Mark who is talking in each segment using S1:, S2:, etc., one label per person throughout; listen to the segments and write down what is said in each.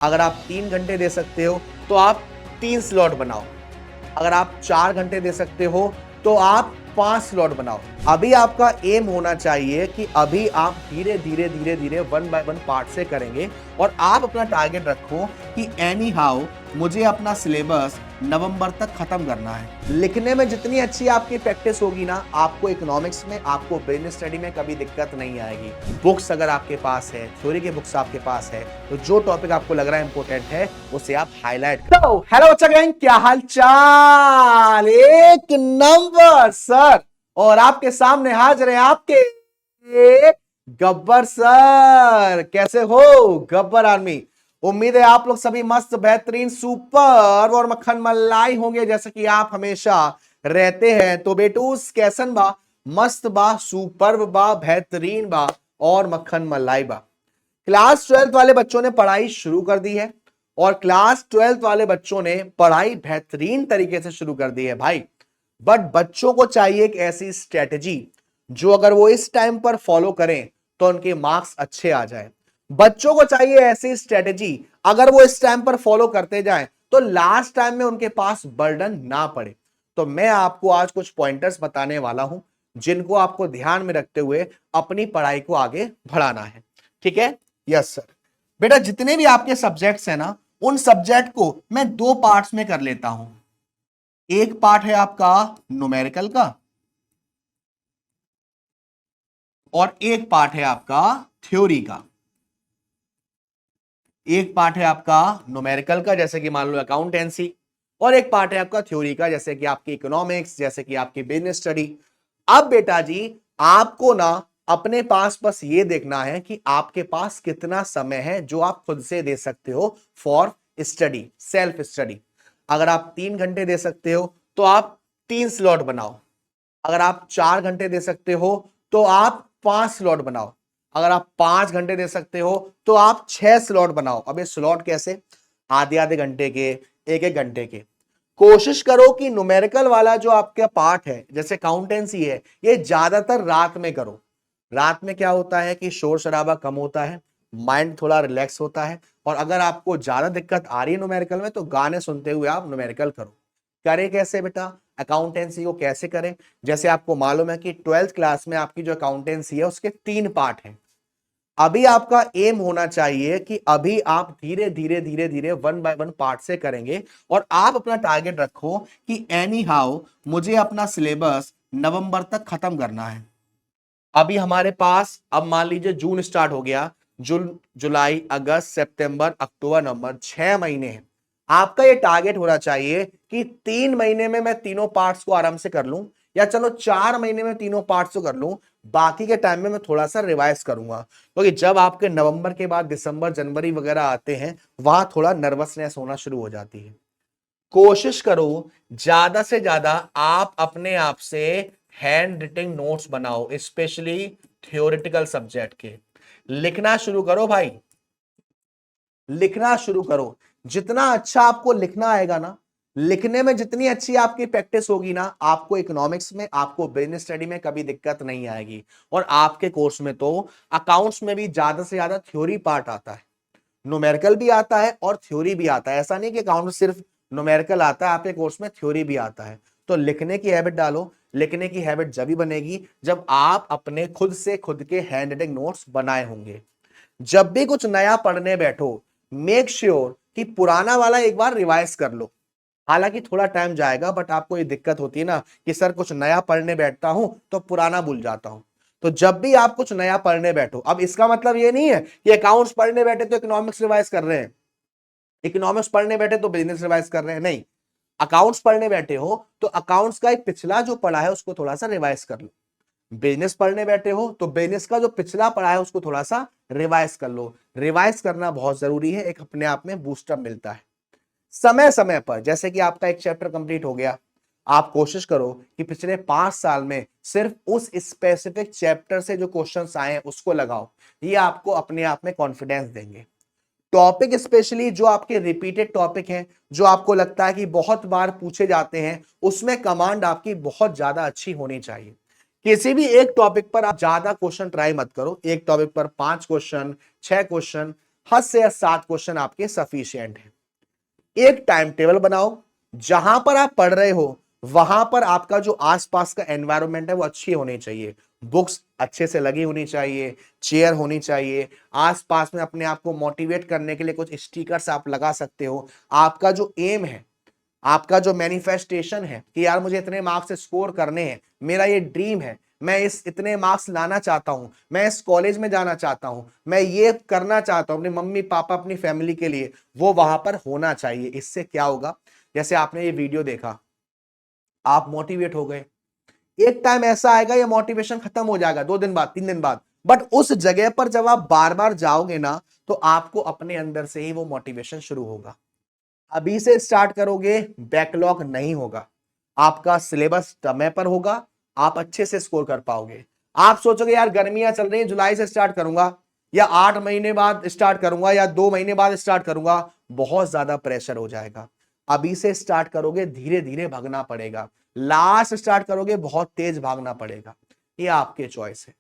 S1: अगर आप 3 घंटे दे सकते हो तो आप 3 स्लॉट बनाओ। अगर आप 4 घंटे दे सकते हो तो आप 5 स्लॉट बनाओ। अभी आपका एम होना चाहिए कि अभी आप धीरे धीरे धीरे धीरे वन बाय वन पार्ट से करेंगे और आप अपना टारगेट रखो कि एनी हाउ मुझे अपना सिलेबस नवंबर तक खत्म करना है। लिखने में जितनी अच्छी आपकी प्रैक्टिस होगी ना, आपको इकोनॉमिक्स में, आपको बिजनेस स्टडी में कभी दिक्कत नहीं आएगी। बुक्स अगर आपके पास है, थ्योरी के बुक्स आपके पास है, तो जो टॉपिक आपको लग रहा है इंपॉर्टेंट है उसे आप हाईलाइट करो। हेलो बच्चा गैंग, क्या हाल चाल? एक नंबर सर। और आपके सामने हाजिर है आपके गब्बर सर। कैसे हो गब्बर आर्मी? उम्मीद है आप लोग सभी मस्त बेहतरीन सुपर और मक्खन मलाई होंगे जैसे कि आप हमेशा रहते हैं। तो बेटूस कैसन बा? मस्त बा, सुपर बा, बेहतरीन बा और मक्खन मलाई बा। क्लास 12th वाले बच्चों ने पढ़ाई शुरू कर दी है और क्लास 12th वाले बच्चों ने पढ़ाई बेहतरीन तरीके से शुरू कर दी है भाई। बट बच्चों को चाहिए एक ऐसी स्ट्रेटेजी जो अगर वो इस टाइम पर फॉलो करें तो उनके मार्क्स अच्छे आ जाए। बच्चों को चाहिए ऐसी स्ट्रेटेजी, अगर वो इस टाइम पर फॉलो करते जाएं तो लास्ट टाइम में उनके पास बर्डन ना पड़े। तो मैं आपको आज कुछ पॉइंटर्स बताने वाला हूं जिनको आपको ध्यान में रखते हुए अपनी पढ़ाई को आगे बढ़ाना है। ठीक है? Yes sir. बेटा जितने भी आपके सब्जेक्ट्स हैं ना, उन सब्जेक्ट को मैं 2 पार्ट्स में कर लेता हूं। एक पार्ट है आपका न्यूमेरिकल का और एक पार्ट है आपका थ्योरी का। एक पार्ट है आपका न्यूमेरिकल का जैसे कि मान लो अकाउंटेंसी, और एक पार्ट है आपका थ्योरी का जैसे कि आपकी इकोनॉमिक्स, जैसे कि आपकी बिजनेस स्टडी। अब बेटा जी आपको ना अपने पास बस ये देखना है कि आपके पास कितना समय है जो आप खुद से दे सकते हो फॉर स्टडी, सेल्फ स्टडी। अगर आप 3 घंटे दे सकते हो तो आप 3 स्लॉट बनाओ। अगर आप 4 घंटे दे सकते हो तो आप 5 स्लॉट बनाओ। अगर आप 5 घंटे दे सकते हो तो आप 6 स्लॉट बनाओ। अब ये स्लॉट कैसे? आधे आधे घंटे के, एक एक घंटे के। कोशिश करो कि न्यूमेरिकल वाला जो आपका पार्ट है जैसे अकाउंटेंसी है, ये ज्यादातर रात में करो। रात में क्या होता है कि शोर शराबा कम होता है, माइंड थोड़ा रिलैक्स होता है। और अगर आपको ज्यादा दिक्कत आ रही है न्यूमेरिकल में तो गाने सुनते हुए आप न्यूमेरिकल करो। करें कैसे बेटा? अकाउंटेंसी को कैसे करें? जैसे आपको मालूम है कि 12th क्लास में आपकी जो अकाउंटेंसी है उसके 3 पार्ट हैं। अभी आपका एम होना चाहिए कि अभी आप धीरे धीरे धीरे धीरे वन बाय वन पार्ट से करेंगे और आप अपना टारगेट रखो कि एनी हाउ मुझे अपना सिलेबस नवंबर तक खत्म करना है। अभी हमारे पास, अब मान लीजिए जून स्टार्ट हो गया, जून, जुलाई, अगस्त, सितंबर, अक्टूबर, नवंबर, 6 महीने हैं। आपका ये टारगेट होना चाहिए कि 3 महीने में मैं तीनों पार्ट्स को आराम से कर लूं, या चलो 4 महीने में तीनों पार्ट्स को कर लूं, बाकी के टाइम में मैं थोड़ा सा रिवाइज करूंगा। क्योंकि जब आपके नवंबर के बाद दिसंबर, जनवरी वगैरह आते हैं, वहां थोड़ा नर्वसनेस होना शुरू हो जाती है। कोशिश करो ज्यादा से ज्यादा आप अपने आप से हैंड रिटन नोट्स बनाओ, स्पेशली थियोरेटिकल सब्जेक्ट के। लिखना शुरू करो भाई, लिखना शुरू करो। जितना अच्छा आपको लिखना आएगा ना, लिखने में जितनी अच्छी आपकी प्रैक्टिस होगी ना, आपको इकोनॉमिक्स में, आपको बिजनेस स्टडी में कभी दिक्कत नहीं आएगी। और आपके कोर्स में तो अकाउंट्स में भी ज्यादा से ज्यादा थ्योरी पार्ट आता है, न्यूमेरिकल भी आता है और थ्योरी भी आता है। ऐसा नहीं कि अकाउंट सिर्फ न्यूमेरिकल आता है, आपके कोर्स में थ्योरी भी आता है। तो लिखने की हैबिट डालो। लिखने की हैबिट जब भी बनेगी जब आप अपने खुद से खुद के हैंड राइटिंग नोट्स बनाए होंगे। जब भी कुछ नया पढ़ने बैठो, मेक श्योर कि पुराना वाला एक बार रिवाइज कर लो। हालांकि थोड़ा टाइम जाएगा, बट आपको ये दिक्कत होती है ना कि सर कुछ नया पढ़ने बैठता हूं तो पुराना भूल जाता हूं। तो जब भी आप कुछ नया पढ़ने बैठो, अब इसका मतलब ये नहीं है कि अकाउंट्स पढ़ने बैठे तो इकोनॉमिक्स रिवाइज कर रहे हैं, इकोनॉमिक्स पढ़ने बैठे तो बिजनेस रिवाइज कर रहे हैं, नहीं। अकाउंट्स पढ़ने बैठे हो तो अकाउंट्स का एक पिछला जो पढ़ा है उसको थोड़ा सा रिवाइज कर लो। बिजनेस पढ़ने बैठे हो तो बिजनेस का जो पिछला पढ़ा है उसको थोड़ा सा रिवाइज कर लो। रिवाइज करना बहुत जरूरी है, एक अपने आप में बूस्टअप मिलता है। समय समय पर, जैसे कि आपका एक चैप्टर कंप्लीट हो गया, आप कोशिश करो कि पिछले 5 साल में सिर्फ उस स्पेसिफिक चैप्टर से जो क्वेश्चंस आए हैं उसको लगाओ। ये आपको अपने आप में कॉन्फिडेंस देंगे। टॉपिक स्पेशली जो आपके रिपीटेड टॉपिक हैं, जो आपको लगता है कि बहुत बार पूछे जाते हैं, उसमें कमांड आपकी बहुत ज्यादा अच्छी होनी चाहिए। किसी भी एक टॉपिक पर आप ज्यादा क्वेश्चन ट्राई मत करो। एक टॉपिक पर 5 क्वेश्चन, 6 क्वेश्चन, हद से हद 7 क्वेश्चन आपके सफिशिएंट है। एक टाइम टेबल बनाओ, जहां पर आप पढ़ रहे हो वहां पर आपका जो आसपास का एनवायरनमेंट है वो अच्छी होनी चाहिए, बुक्स अच्छे से लगी होनी चाहिए, चेयर होनी चाहिए, आसपास में अपने आप को मोटिवेट करने के लिए कुछ स्टिकर्स आप लगा सकते हो। आपका जो एम है, आपका जो मैनिफेस्टेशन है कि यार मुझे इतने मार्क्स स्कोर करने हैं, मेरा ये ड्रीम है, मैं इस इतने मार्क्स लाना चाहता हूं, मैं इस कॉलेज में जाना चाहता हूं, मैं ये करना चाहता हूं अपने मम्मी पापा अपनी फैमिली के लिए, वो वहां पर होना चाहिए। इससे क्या होगा, जैसे आपने ये वीडियो देखा, आप मोटिवेट हो गए, एक टाइम ऐसा आएगा ये मोटिवेशन खत्म हो जाएगा 2 दिन बाद 3 दिन बाद, बट उस जगह पर जब आप बार बार जाओगे ना तो आपको अपने अंदर से ही वो मोटिवेशन शुरू होगा। अभी से स्टार्ट करोगे बैकलॉग नहीं होगा, आपका सिलेबस समय पर होगा, आप अच्छे से स्कोर कर पाओगे। आप सोचोगे यार गर्मियां चल रही हैं, जुलाई से स्टार्ट करूंगा या 8 महीने बाद स्टार्ट करूंगा या 2 महीने बाद स्टार्ट करूंगा, बहुत ज्यादा प्रेशर हो जाएगा। अभी से स्टार्ट करोगे धीरे धीरे भागना पड़ेगा, लास्ट स्टार्ट करोगे बहुत तेज भागना पड़ेगा, ये आपके चॉइस है।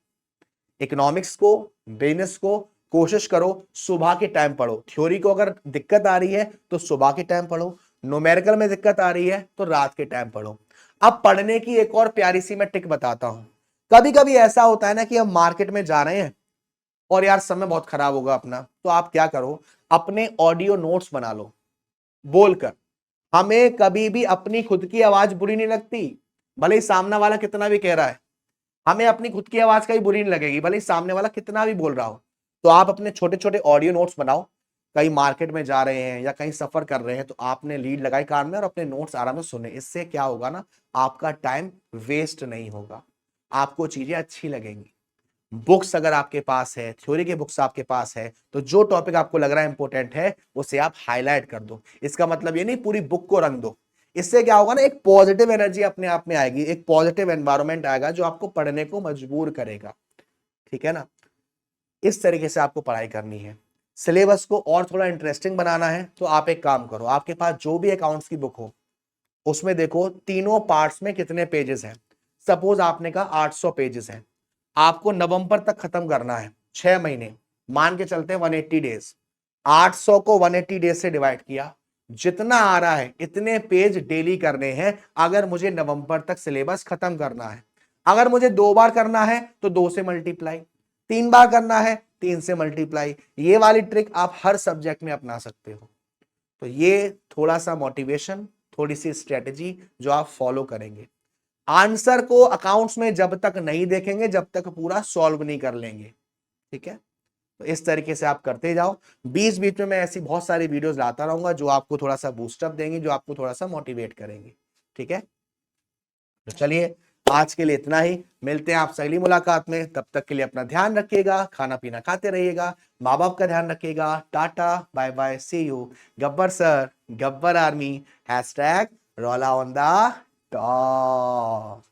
S1: इकोनॉमिक्स को, बिजनेस को कोशिश करो सुबह के टाइम पढ़ो, थ्योरी को अगर दिक्कत आ रही है तो सुबह के टाइम पढ़ो, न्यूमेरिकल में दिक्कत आ रही है तो रात के टाइम पढ़ो। अब पढ़ने की एक और प्यारी सी मैं टिक बताता हूं। कभी कभी ऐसा होता है ना कि हम मार्केट में जा रहे हैं और यार समय बहुत खराब होगा अपना, तो आप क्या करो, अपने ऑडियो नोट्स बना लो बोलकर। हमें कभी भी अपनी खुद की आवाज बुरी नहीं लगती, भले ही सामने वाला कितना भी कह रहा है, हमें अपनी खुद की आवाज कहीं बुरी नहीं लगेगी भले ही सामने वाला कितना भी बोल रहा हो। तो आप अपने छोटे छोटे ऑडियो नोट्स बनाओ, कहीं मार्केट में जा रहे हैं या कहीं सफर कर रहे हैं तो आपने लीड लगाई कान में और अपने नोट्स आराम से सुने। इससे क्या होगा ना, आपका टाइम वेस्ट नहीं होगा, आपको चीजें अच्छी लगेंगी। बुक्स अगर आपके पास है, थ्योरी के बुक्स आपके पास है, तो जो टॉपिक आपको लग रहा है इंपॉर्टेंट है उसे आप हाईलाइट कर दो। इसका मतलब ये नहीं पूरी बुक को रंग दो। इससे क्या होगा ना, एक पॉजिटिव एनर्जी अपने आप में आएगी, एक पॉजिटिव एनवायरनमेंट आएगा जो आपको पढ़ने को मजबूर करेगा। ठीक है ना, इस तरीके से आपको पढ़ाई करनी है। सिलेबस को और थोड़ा इंटरेस्टिंग बनाना है तो आप एक काम करो, आपके पास जो भी अकाउंट्स की बुक हो उसमें देखो तीनों पार्ट्स में कितने पेजेस हैं। सपोज आपने कहा 800 पेजेस हैं, आपको नवंबर तक खत्म करना है, 6 महीने, मान के चलते हैं 180 डेज। 800 को 180 डेज से डिवाइड किया, जितना आ रहा है इतने पेज डेली करने हैं अगर मुझे नवंबर तक सिलेबस खत्म करना है। अगर मुझे 2 बार करना है तो 2 से मल्टीप्लाई, 3 बार करना है 3 से मल्टीप्लाई। ये वाली ट्रिक आप हर सब्जेक्ट में अपना सकते हो। तो ये थोड़ा सा मोटिवेशन, थोड़ी सी स्ट्रेटेजी जो आप फॉलो करेंगे। आंसर को अकाउंट्स में जब तक नहीं देखेंगे जब तक पूरा सॉल्व नहीं कर लेंगे। ठीक है, तो इस तरीके से आप करते जाओ। बीच बीच में मैं ऐसी बहुत सारी वीडियोस लाता रहूंगा जो आपको थोड़ा सा बूस्टअप देंगे, जो आपको थोड़ा सा मोटिवेट करेंगे। ठीक है, तो चलिए आज के लिए इतना ही, मिलते हैं आपसे अगली मुलाकात में। तब तक के लिए अपना ध्यान रखिएगा, खाना पीना खाते रहिएगा, माँ बाप का ध्यान रखिएगा। Tata bye bye, see you. Gabbar sir, Gabbar army, hashtag रोला ऑन द टॉप।